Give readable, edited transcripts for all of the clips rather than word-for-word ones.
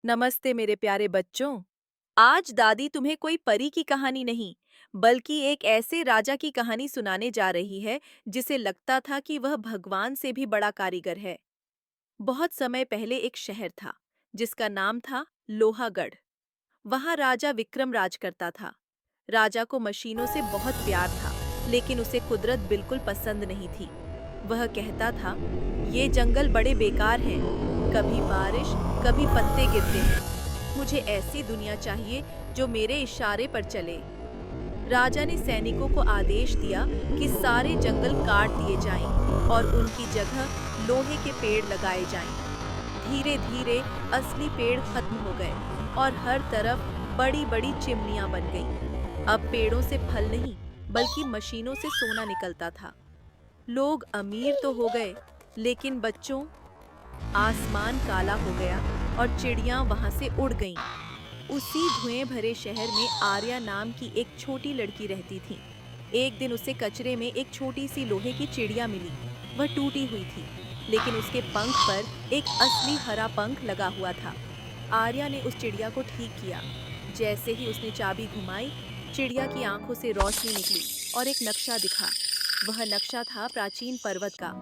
नमस्ते मेरे प्यारे बच्चों। आज दादी तुम्हें कोई परी की कहानी नहीं, बल्कि एक ऐसे राजा की कहानी सुनाने जा रही है जिसे लगता था कि वह भगवान से भी बड़ा कारीगर है। बहुत समय पहले एक शहर था जिसका नाम था लोहागढ़। वहाँ राजा विक्रम राज करता था। राजा को मशीनों से बहुत प्यार था, लेकिन उसे कुदरत बिल्कुल पसंद नहीं थी। वह कहता था, ये जंगल बड़े बेकार हैं, कभी बारिश, कभी पत्ते गिरते हैं। मुझे ऐसी दुनिया चाहिए जो मेरे इशारे पर चले। राजा ने सैनिकों को आदेश दिया कि सारे जंगल काट दिए जाएं और उनकी जगह लोहे के पेड़ लगाए जाएं। धीरे धीरे असली पेड़ खत्म हो गए और हर तरफ बड़ी बड़ी चिमनियां बन गईं। अब पेड़ों से फल नहीं, बल्कि मशीनों से सोना निकलता था। लोग अमीर तो हो गए, लेकिन बच्चों, आसमान काला हो गया और चिड़ियां वहां से उड़ गईं। उसी धुएं भरे शहर में आर्या नाम की एक छोटी लड़की रहती थी। एक दिन उसे कचरे में एक छोटी सी लोहे की चिड़िया मिली। वह टूटी हुई थी, लेकिन उसके पंख पर एक असली हरा पंख लगा हुआ था। आर्या ने उस चिड़िया को ठीक किया। जैसे ही उसने चाबी घुमाई, चिड़िया की आंखों से रोशनी निकली और एक नक्शा दिखा। वह नक्शा था प्राचीन पर्वत का,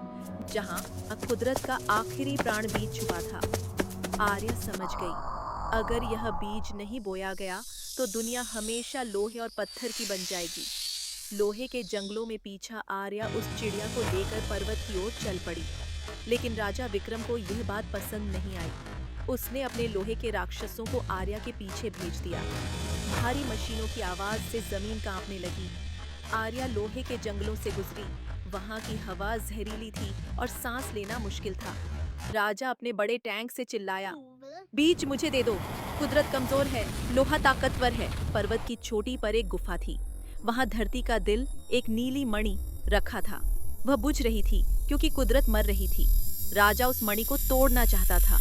जहाँ कुदरत का आखिरी प्राण बीज छुपा था। आर्या समझ गई, अगर यह बीज नहीं बोया गया तो दुनिया हमेशा लोहे और पत्थर की बन जाएगी। लोहे के जंगलों में पीछा आर्या उस चिड़िया को लेकर पर्वत की ओर चल पड़ी। लेकिन राजा विक्रम को यह बात पसंद नहीं आई। उसने अपने लोहे के राक्षसों को आर्या के पीछे भेज दिया। भारी मशीनों की आवाज से जमीन कांपने लगी। आर्या लोहे के जंगलों से गुजरी। वहां की हवा जहरीली थी और सांस लेना मुश्किल था। राजा अपने बड़े टैंक से चिल्लाया, बीज मुझे दे दो। कुदरत कमजोर है, लोहा ताकतवर है। पर्वत की चोटी पर एक गुफा थी। वहां धरती का दिल, एक नीली मणि, रखा था। वह बुझ रही थी क्योंकि कुदरत मर रही थी। राजा उस मणि को तोड़ना चाहता था।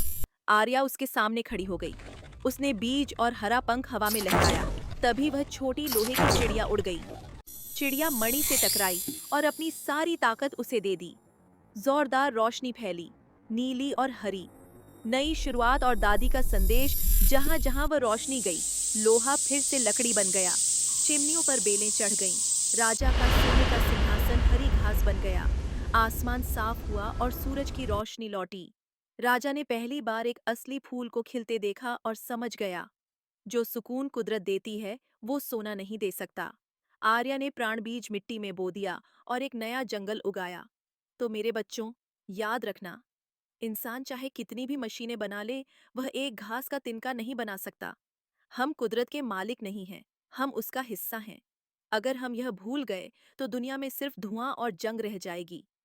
आर्या उसके सामने खड़ी हो गई। उसने बीज और हरा पंख हवा में लहराया। तभी वह छोटी लोहे की चिड़िया उड़ गई। चिड़िया मणि से टकराई और अपनी सारी ताकत उसे दे दी। जोरदार रोशनी फैली, नीली और हरी। नई शुरुआत और दादी का संदेश। जहां जहां वह रोशनी गई, लोहा फिर से लकड़ी बन गया। चिमनियों पर बेलें चढ़ गईं। राजा का सोने का सिंहासन हरी घास बन गया। आसमान साफ हुआ और सूरज की रोशनी लौटी। राजा ने पहली बार एक असली फूल को खिलते देखा और समझ गया, जो सुकून कुदरत देती है, वो सोना नहीं दे सकता। आर्या ने प्राण बीज मिट्टी में बो दिया और एक नया जंगल उगाया। तो मेरे बच्चों, याद रखना, इंसान चाहे कितनी भी मशीनें बना ले, वह एक घास का तिनका नहीं बना सकता। हम कुदरत के मालिक नहीं हैं, हम उसका हिस्सा हैं। अगर हम यह भूल गए, तो दुनिया में सिर्फ धुआं और जंग रह जाएगी।